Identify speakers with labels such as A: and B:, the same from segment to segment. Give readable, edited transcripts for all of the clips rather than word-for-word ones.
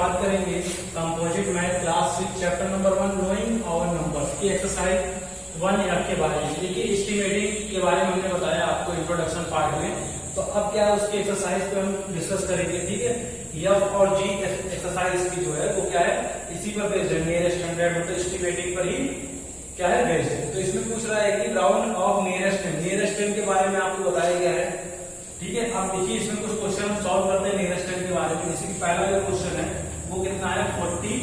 A: बात करेंगे composite math class 6 chapter number 1 knowing our numbers की एक्सरसाइज 1F के बारे में। देखिए एस्टिमेटिंग के बारे में हमने बताया आपको इंट्रोडक्शन पार्ट में, तो अब क्या है उसकी एक्सरसाइज पे हम डिस्कस करेंगे। ठीक है, F और G एक्सरसाइज की जो है वो क्या है, इसी पर बेस्ड है, नियरेस्ट हंड्रेड मतलब एस्टिमेटिंग पर ही क्या है बेस्ड है। तो इसमें पूछ रहा है कि राउंड ऑफ नियरेस्ट टेन के बारे में आपको बताया गया है। ठीक है, अब देखिए इसमें कुछ क्वेश्चन हम सॉल्व करते हैं नियरेस्ट टेन के बारे में। जैसे कि पहला जो क्वेश्चन है वो कितना है 42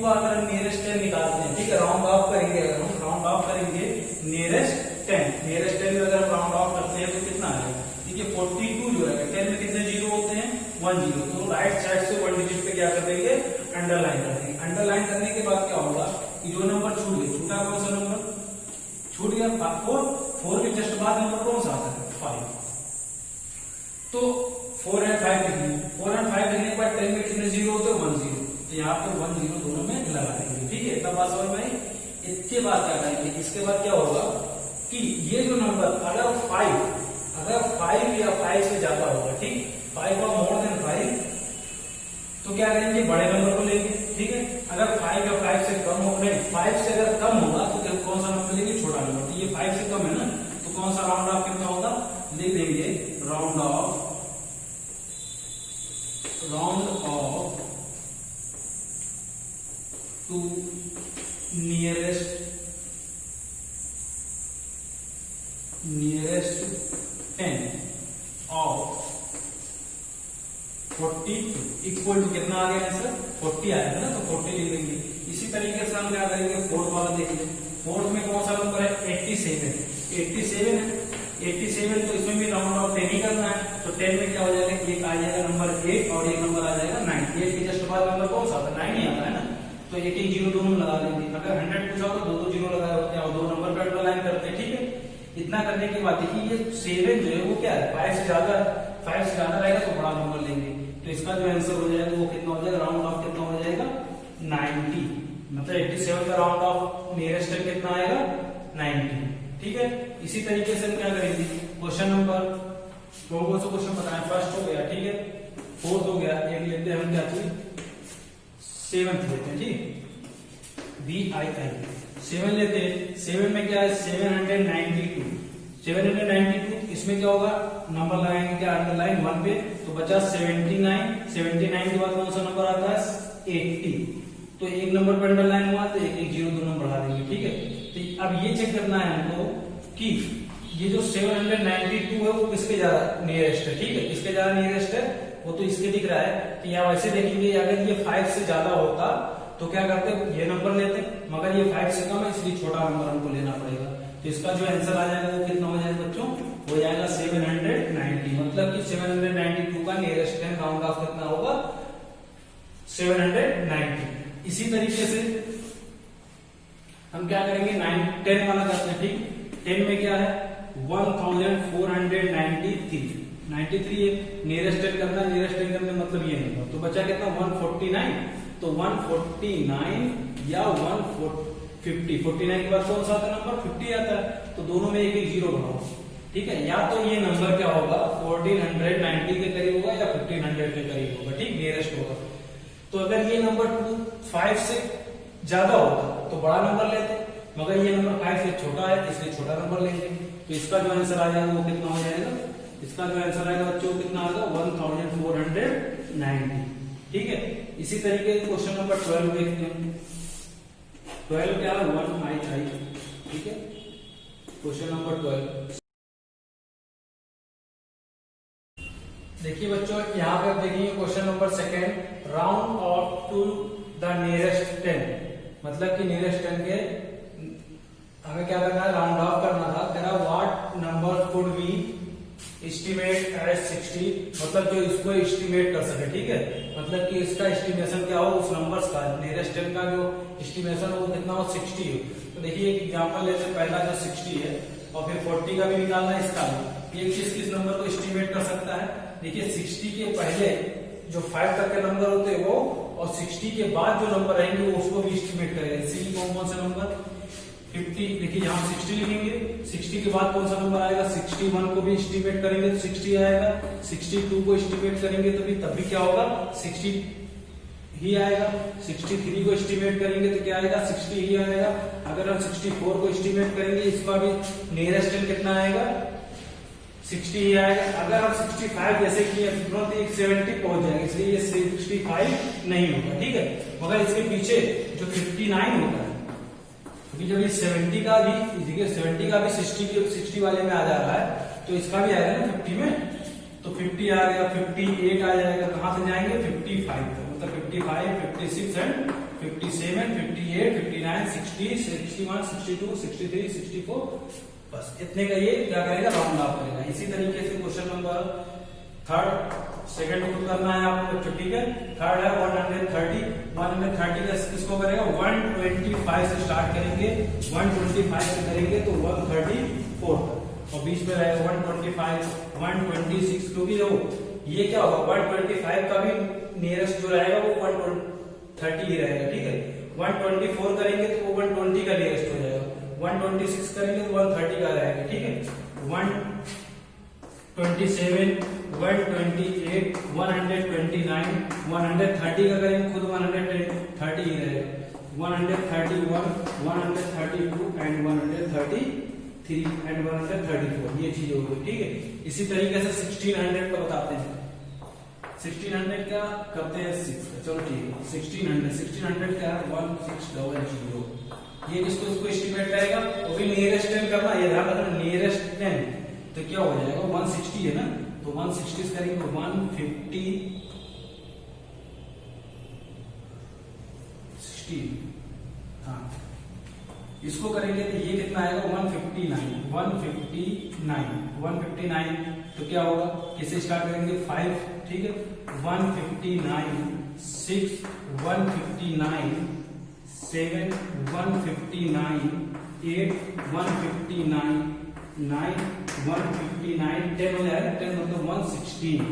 A: का अगर हम नियरेस्ट 10 निकालते हैं, ठीक है, राउंड ऑफ करेंगे, अगर हम राउंड ऑफ करेंगे नियरेस्ट 10 में अगर हम राउंड ऑफ करते हैं तो कितना आएगा। देखिए 42 जो है 10 में कितने जीरो होते हैं 1 जीरो, तो राइट साइड से 1 डिजिट पे क्या कर देंगे अंडरलाइन कर देंगे। अंडरलाइन करने के बाद क्या होगा कि जो नंबर छूट गया, छूटा कौन सा नंबर छूट गया 4 के जस्ट बाद नंबर कौन सा आता है 5। तो 4 और 5 लिखिए, 4 और 5 लिखने के बाद 10 में कितने जीरो होते हैं 1 जीरो, तो यहाँ पे 1 जीरो दोनों में लगा देंगे। ठीक है, इतना बात समझ में आई। इसके बाद क्या करेंगे, इसके बाद क्या होगा कि ये जो नंबर अगर 5 या 5 से ज्यादा होगा, ठीक 5 और मोर देन 5, तो क्या करेंगे बड़े नंबर को लेंगे। ठीक है, अगर 5 या 5 से कम हो, नहीं 5 से अगर कम होगा तो कौन सा नंबर लेंगे छोटा नंबर। तो ये 5 से कम है ना, तो कौन सा राउंड ऑफ कितना होगा लिख देंगे round off to nearest 10 off 42 equal to कितना आ गया आंसर 40 आया है ना, तो 40 लिख देंगे। इसी तरीके से हम क्या करेंगे फोर्थ वाला देखिए, फोर्थ में कौन सा नंबर है 87 है 87, तो इसमें भी राउंड ऑफ 10 ही करना है। तो 10 में क्या हो जाएगा, एक आ जाएगा नंबर 8 और एक नंबर आ जाएगा 9। 8 के जस्ट बाद नंबर कौन सा आता है 9 ही आता है ना, तो एक जीरो दोनों लगा देंगे। अगर 100 पूछा हो तो 2 जीरो लगाए होते हैं और 2 नंबर पर अंडरलाइन करते हैं। ठीक है, इतना करने के बाद देखिए ये 7 जो है वो क्या है 5 से ज्यादा रहेगा तो बड़ा नंबर लेंगे। तो इसका जो आंसर हो जाएगा वो कितना हो जाएगा, राउंड ऑफ कितना हो जाएगा 90, मतलब 87 का राउंड ऑफ नियरेस्ट कितना आएगा 90। ठीक है, इसी तरीके से हम क्या करेंगे क्वेश्चन नंबर कौन सा क्वेश्चन बताएं, फर्स्ट हो गया, ठीक है, फोर्थ हो गया, एक लेते हैं हम क्या चीज 7th लेते हैं। ठीक VII 7 लेते हैं। 7 में क्या है 792, इसमें क्या होगा नंबर लगाएंगे क्या अंडरलाइन 1 पे, तो बचा 79 के बाद कौन सा नंबर आता है 80, तो एक नंबर पर अंडरलाइन हुआ तो एक जीरो दोनों बढ़ा देंगे। ठीक है, तो अब ये चेक करना है हमको कि ये जो 792 है वो किसके ज्यादा नियरेस्ट है। ठीक है, किसके ज्यादा नियरेस्ट है वो तो इसके दिख रहा है, तो यहाँ वैसे देखेंगे अगर ये 5 से ज्यादा होता तो क्या करते ये नंबर लेते, मगर ये 5 से कम है इसलिए छोटा नंबर हमको लेना पड़ेगा। तो इसका जो आंसर आ जाएगा वो कितना हो जाएगा बच्चों, हो जाएगा 790, मतलब कि 792 का नियरेस्ट है राउंड ऑफ कितना होगा 790। इसी तरीके से हम क्या करेंगे 10 वाला करते हैं। ठीक, 10 में क्या है 1493 नियरेस्ट 10 करना, नियरेस्ट 10 करने मतलब ये नंबर, तो बचा कितना 149, तो 149 या 150, 49 के बाद कौन सा आता है नंबर 50 आता है, तो दोनों में एक जीरो बढ़ाओ। ठीक है, या तो ये नंबर क्या होगा 1490 के करीब होगा या 1500 के करीब होगा। ठीक, नियरेस्ट होगा। तो अगर ये नंबर 5 से ज्यादा होता तो बड़ा नंबर लेते, मगर ये नंबर 5 से छोटा है इसलिए छोटा नंबर लेंगे। तो इसका जो आंसर आ जाएगा वो कितना हो जाएगा, इसका जो आंसर आएगा बच्चों कितना आएगा 1490। ठीक है, इसी तरीके से क्वेश्चन नंबर 12 देखते हैं। 12 क्या है 1 ठीक है, क्वेश्चन नंबर 12 देखिए बच्चों, यहाँ पे आप देखिए question number 2 round off to the nearest 10, मतलब कि नियरेस्ट 10 के हमें क्या करना है राउंड ऑफ करना था। कह रहा what number could be estimate as 60, मतलब जो इसको एस्टिमेट कर सके। ठीक है, मतलब कि इसका एस्टिमेशन क्या हो उस नंबर्स का, नियरेस्ट 10 का जो एस्टिमेशन हो वो कितना हो 60 हो। तो देखिए एक एग्जांपल लेते हैं, पहला जो 60 है और फिर 40 का भी निकालना है, इसका भी ये किस नंबर को एस्टिमेट कर सकता है। देखिए 60 के पहले जो 5 तक के नंबर होते हैं वो, और 60 के बाद जो नंबर रहेंगे वो उसको भी एस्टिमेट करेंगे। इसी कौन से नंबर 50, देखिए यहाँ 60 लिखेंगे, 60 के बाद कौन सा नंबर आएगा 61 को भी एस्टिमेट करेंगे तो 60 आएगा, 62 को एस्टिमेट करेंगे तो भी तब भी क्या होगा 60 ही आएगा। 63 को एस्टिमेट करेंगे तो क्या आएगा 60 ही आएगा। अगर हम 64 को एस्टिमेट करेंगे इसका भी नियरेस्ट टेन कितना आएगा 60 ही आएगा। अगर हम 65 जैसे कि तुरंत 70 पहुंच जाएंगे, इसलिए ये 65 नहीं होगा, ठीक है। मगर इसके पीछे जो 59 होता है, क्योंकि जब ये 70 का भी 60 वाले में आ जा रहा है तो इसका भी आएगा ना 50 में, तो 50 आ गया, 58 आ जाएगा, कहां से जाएंगे 55 तक, मतलब 55, 56 एंड 57, 58, 59, 60, 61, 62, 63, 64, बस इतने का ये क्या करेगा राउंड ऑफ करेगा। इसी तरीके से क्वेश्चन नंबर थर्ड सेकंड को करना है आपको बच्चों, ठीक है। थर्ड है 130 का किसको करेगा 125 से स्टार्ट करेंगे, 125 से करेंगे तो 134 तक, और बीच में रहेगा 125, 126, क्योंकि देखो ये क्या होगा 125 का भी नियरेस्ट जो रहेगा वो 130 ही रहेगा, ठीक है। 124 करेंगे तो वो 120 का नियरेस्ट हो जाएगा, 126 करेंगे तो 130 का रहेगा, ठीक है। 127, 128, 129, 130 का करेंगे खुद 130 ही रहेगा, 131, 132 एंड 133 एंड 134, ये चीज होगी, ठीक है। इसी तरीके से 1600 का बताते हैं, 1600 क्या करते हैं 6, चलो ठीक है। 1600 क्या है 1600, ये इसको एस्टिमेट करेगा, वो भी नियरेस्ट 10 करना, ये ध्यान रखना नियरेस्ट 10, तो क्या हो जाएगा 160 है ना, तो 160 करेंगे 150, 60, हाँ इसको करेंगे तो ये कितना आएगा 159, तो क्या होगा किसे स्टार्ट करेंगे 5, ठीक है। 159, 6, 159, 7, 159, 8, 159, 9, 159, 10 हो जाएगा, 10 मतलब 116,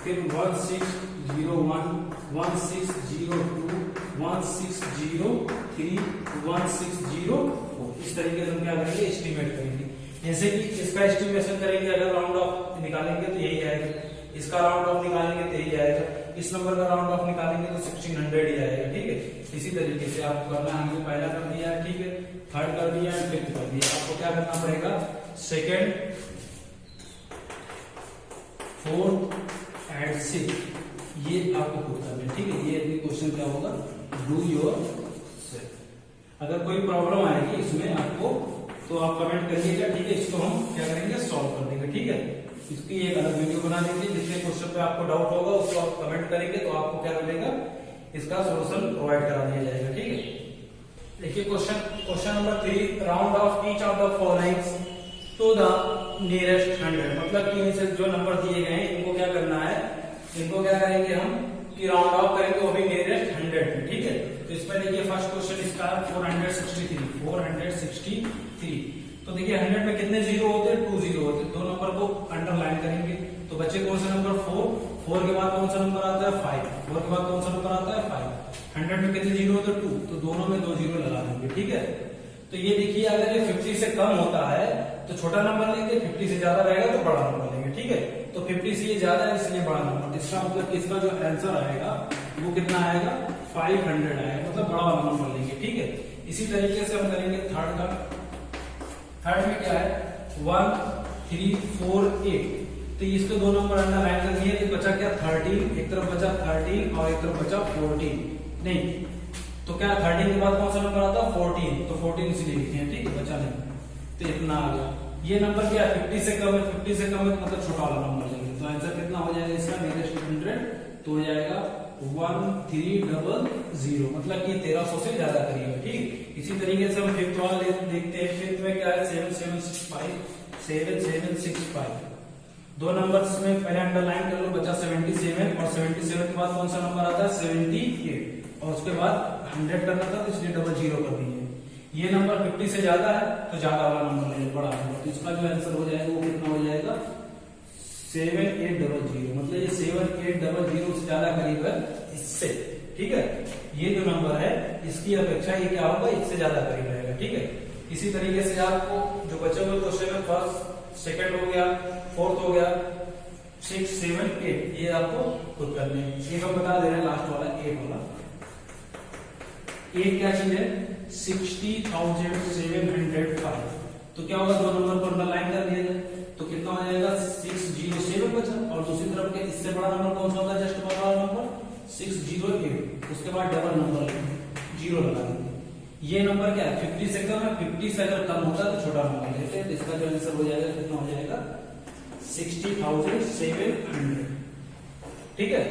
A: फिर 1601, 1602, 1603, 1604, इस तरीके से हम क्या करेंगे एस्टिमेट करेंगे। जैसे कि इसका एस्टिमेशन करेंगे, अगर राउंड ऑफ निकालेंगे तो यही आएगा, इसका राउंड ऑफ निकालेंगे तो यही आएगा, इस नंबर का राउंड ऑफ निकालेंगे तो 1600 ही आएगा, ठीक है। इसी तरीके से आपको करना, हमने पहला कर दिया है, ठीक है, थर्ड कर दिया है, फिफ्थ कर दिया, आपको क्या करना पड़ेगा सेकेंड, फोर्थ एंड सिक्स, ये आपको खुद करना है, ठीक है। ये क्वेश्चन क्या होगा डू योर सेल्फ। अगर कोई प्रॉब्लम आएगी इसमें आपको तो आप कमेंट करिएगा, ठीक है। इसको हम क्या करेंगे सॉल्व कर देंगे, ठीक है। इसकी एक अलग वीडियो बना देंगे, जितने क्वेश्चन पे आपको डाउट होगा उसको आप कमेंट करेंगे तो आपको क्या मिलेगा इसका सोल्यूशन प्रोवाइड करा दिया जाएगा, ठीक है। देखिए question number 3, round off each of the followings to the nearest 100, मतलब कि इनसे जो नंबर दिए गए हैं इनको क्या करना है, इनको क्या करेंगे हम कि राउंड ऑफ करेंगे वो भी नियरेस्ट 100 में, ठीक है। तो इसमें देखिए फर्स्ट क्वेश्चन इसका 463, तो देखिए 100 में कितने जीरो होते हैं 2 जीरो होते हैं, दो नंबर को अंडरलाइन करेंगे तो बच्चे कौन सा नंबर 4 के बाद कौन सा नंबर आता है 5, 4 के बाद कौन सा नंबर आता है 5, 100 में कितने जीरो होते हैं 2, तो दोनों में 2 जीरो लगा देंगे, ठीक है। तो ये देखिए अगर ये 50 से कम होता है तो छोटा नंबर लेंगे, 50 से ज्यादा रहेगा तो बड़ा नंबर लेंगे, ठीक है। तो 50 से ये ज्यादा है इसलिए बड़ा नंबर, इसका मतलब इसका जो आंसर आएगा वो कितना आएगा 500 आएगा, मतलब बड़ा वाला नंबर लेंगे, ठीक है। इसी तरीके से हम करेंगे थर्ड का। थर्ड में क्या है 1, 3, 4, 8, तो इसके दो नंबर अंडरलाइन कर दिए, तो बचा क्या 13, एक तरफ बचा 13 और एक तरफ बचा 14, नहीं तो क्या 13 के बाद कौन सा नंबर आता है 14, तो 14 इसलिए लिखे हैं, ठीक है, बचा नहीं, तो इतना आ गया। ये नंबर क्या है 50 से कम है, 50 से कम है तो मतलब छोटा वाला नंबर लेंगे, तो आंसर कितना हो जाएगा इसका नियरेस्ट 100, तो हो जाएगा 1300, मतलब कि 1300 से ज्यादा करीब है, ठीक। इसी तरीके से हम फिफ्थ वाला देखते हैं। फिफ्थ में क्या है 7765, दो नंबर में पहले अंडरलाइन कर लो, बचा 77 और 77 के बाद कौन सा नंबर आता है 78 और उसके बाद 100 करना था तो इसलिए डबल जीरो कर दिए। ये नंबर 50 से ज्यादा है तो ज्यादा वाला नंबर ले बड़ा नंबर, तो इसका जो आंसर हो जाएगा वो कितना हो जाएगा 7800, मतलब ये 7800 से ज्यादा करीब है इससे, ठीक है। ये जो नंबर है इसकी अपेक्षा ये क्या होगा इससे ज्यादा करीब रहेगा, ठीक है। इसी तरीके से आपको जो बचे हुए क्वेश्चन है फर्स्ट सेकंड हो गया, फोर्थ हो गया, 6 7 8, ये आपको खुद करने हैं। एक हम बता दे रहे हैं लास्ट वाला 8 वाला। 8 क्या चीज है? 60,705। तो क्या होगा, दो नंबर पर अंडरलाइन कर दिया जाए तो कितना हो जाएगा 607 बचा। और दूसरी तरफ के इससे बड़ा नंबर कौन सा होता है? जस्ट बड़ा नंबर 608। उसके बाद डबल नंबर 0 लगा देंगे। ये नंबर क्या है? 50 से कम है। 50 से अगर कम होता है तो छोटा नंबर लेते हैं। तो इसका जो आंसर हो जाएगा कितना हो जाएगा? 60,700। ठीक है।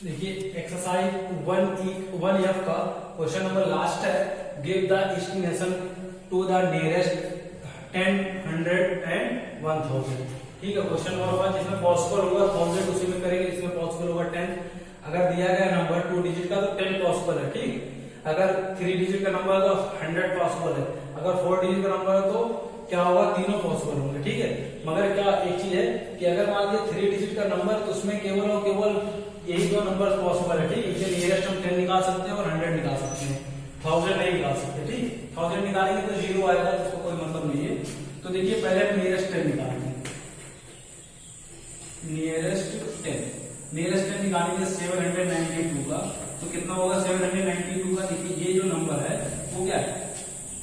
A: देखिए एक्सरसाइज 1F का क्वेश्चन नंबर लास्ट है। Give the estimation to the nearest 10, 100 and 1000। ठीक है। क्वेश्चन नंबर 1 जिसमें पॉसिबल होगा 1000 उसी में करेंगे, जिसमें पॉसिबल होगा 10। अगर दिया गया नंबर 2 डिजिट का तो 10 पॉसिबल है। ठीक। अगर 3 डिजिट का नंबर है तो 100 पॉसिबल है। अगर 4 डिजिट का नंबर है तो क्या होगा? तीनों पॉसिबल होंगे। ठीक है। मगर क्या एक चीज है कि अगर मान लीजिए 3 डिजिट का नंबर तो उसमें केवल और केवल यही दो नंबर पॉसिबल है। ठीक। इससे नियरेस्ट हम 10 निकाल सकते हैं और 100 निकाल सकते हैं, 1000 नहीं निकाल सकते। ठीक। 1000 निकालेंगे तो 0 आएगा, उसको कोई मतलब नहीं है। तो देखिए पहले हम नियरेस्ट 10 निकालेंगे। नियरेस्ट 10 निकालेंगे 792 का। तो कितना होगा 792 का? देखिए ये जो नंबर है वो क्या है?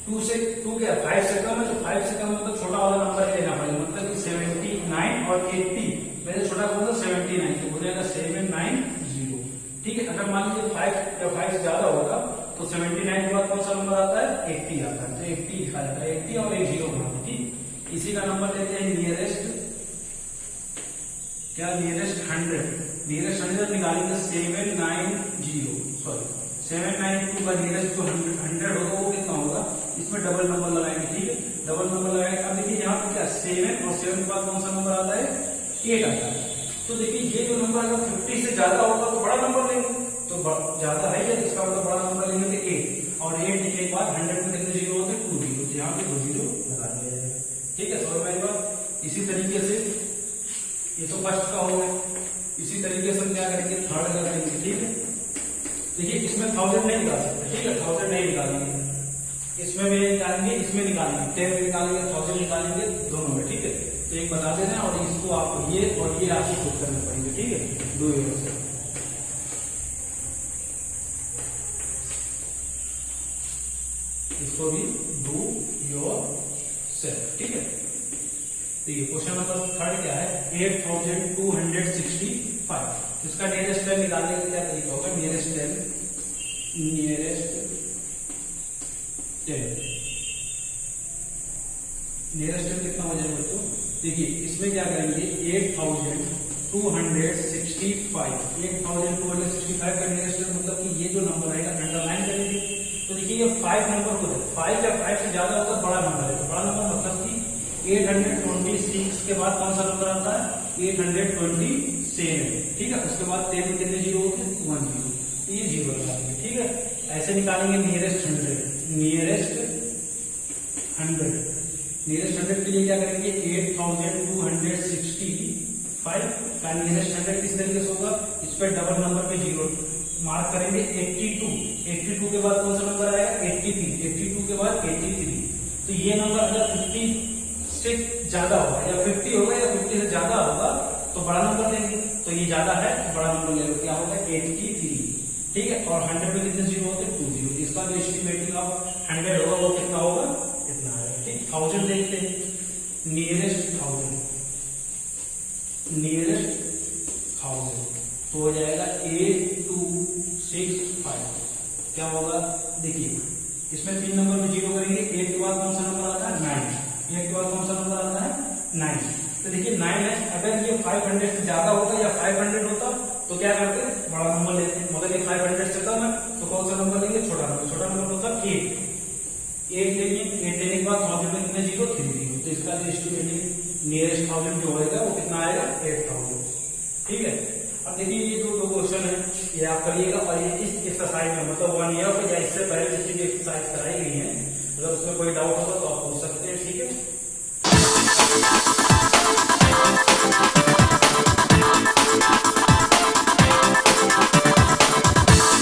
A: 2 क्या 5 से कम है। तो 5 से कम मतलब छोटा वाला नंबर लेना पड़ेगा। मतलब कि 79 और 80 में से छोटा कौन सा? 79। तो हो जाएगा 790। ठीक है। अगर मान लीजिए 5 ज्यादा होगा तो 79 के बाद कौन सा नंबर आता है? 80 आता है। तो 80 लिखा जाता है। 80 और एक 0 बनाते। ठीक। इसी का नंबर लेते हैं नियरेस्ट क्या? नियरेस्ट 100। नियरेस्ट 100 निकालेंगे 792 का नियरेस्ट जो 100 होगा वो कितना होगा? इसमें डबल नंबर लगाएंगे। ठीक है। डबल नंबर लगाएंगे। अब देखिए यहाँ पे क्या 7 और 7 के बाद कौन सा नंबर आता है? 8 आता है। तो देखिए ये जो नंबर अगर 50 से ज्यादा होगा तो बड़ा नंबर लेंगे। तो ज्यादा है या इसका मतलब बड़ा नंबर लेंगे तो 8। और 8 लिखने के बाद 100 में कितने 0 होते हैं? 2 0। यहाँ पे 2 0 लगा दिया जाएगा। ठीक है। समझ में आई बात? इसी तरीके से ये तो फर्स्ट का हो गया। इसी तरीके से हम क्या करेंगे? थर्ड का करेंगे। ठीक है। देखिए इसमें 1000 नहीं निकाल सकते। ठीक है। 1000 नहीं निकालेंगे। इसमें भी निकालेंगे, इसमें निकालेंगे, 10 में निकालेंगे, 1000 निकालेंगे, दोनों में। ठीक है। तो एक बता देना और इसको आप ये और ये आपको खुद करने पड़ेंगे। ठीक है। Do yourself. इसको भी डू योरसेल्फ। ठीक है। देखिए क्वेश्चन नंबर 3 क्या है? 8265। इसका नियरेस्ट 10 निकालने का क्या तरीका होगा? नियरेस्ट 10 नियरेस्ट 10 कितना हो जाएगा बच्चों? देखिए इसमें क्या करेंगे? 8265 का नियरेस्ट मतलब कि ये जो नंबर रहेगा अंडरलाइन करेंगे। तो देखिए ये 5 नंबर को 5 या 5 से ज्यादा होगा बड़ा नंबर है। तो बड़ा नंबर मतलब कि 826 के बाद कौन सा नंबर आता है? 827। ठीक है। उसके बाद 10 में कितने 0 होते हैं? 1 0। ये 0 लगा देंगे। ठीक है। ऐसे निकालेंगे नियरेस्ट 100। नियरेस्ट 100 नियरेस्ट 100 के लिए क्या करेंगे, 8265 का नियरेस्ट 100 किस तरीके से होगा, इस पर डबल नंबर पे जीरो मार्क करेंगे। 82 के बाद कौन सा नंबर आएगा, 82 के बाद 83। तो ये नंबर अगर 50 से ज्यादा होगा या 50 होगा या 50 से ज्यादा होगा तो बड़ा नंबर लेंगे, तो ये ज्यादा है तो बड़ा नंबर ले लो, क्या होगा 83। ठीक है, और 100 में कितने जीरो होते हैं, 2 जीरो। इसका जो एस्टिमेटिंग ऑफ 100 होगा वो कितना होगा, इतना आएगा। ठीक, 1000 देखते हैं, नियरेस्ट 1000 तो हो जाएगा 8265। क्या होगा, देखिए इसमें 3 नंबर में जीरो करेंगे, 8 के बाद कौन सा नंबर आता है, 9। 8 के बाद कौन सा नंबर आता है, 9। तो देखिए 9 है, अगर ये 500 से ज्यादा होता या 500 होता तो क्या करते हैं, बड़ा नंबर लेते हैं, मगर ये 500 से कम है तो कौन सा नंबर लेंगे, छोटा नंबर होता है 8 लेंगे। 8 लेने के बाद 1000 में कितने जीरो, 3 जीरो। तो इसका जो एस्टिमेटिंग नियरेस्ट 1000 जो होगा वो कितना आएगा, 8000। ठीक है, अब देखिए ये जो दो क्वेश्चन है ये आप करिएगा, और ये इस एक्सरसाइज में मतलब 1 ईयर या इससे पहले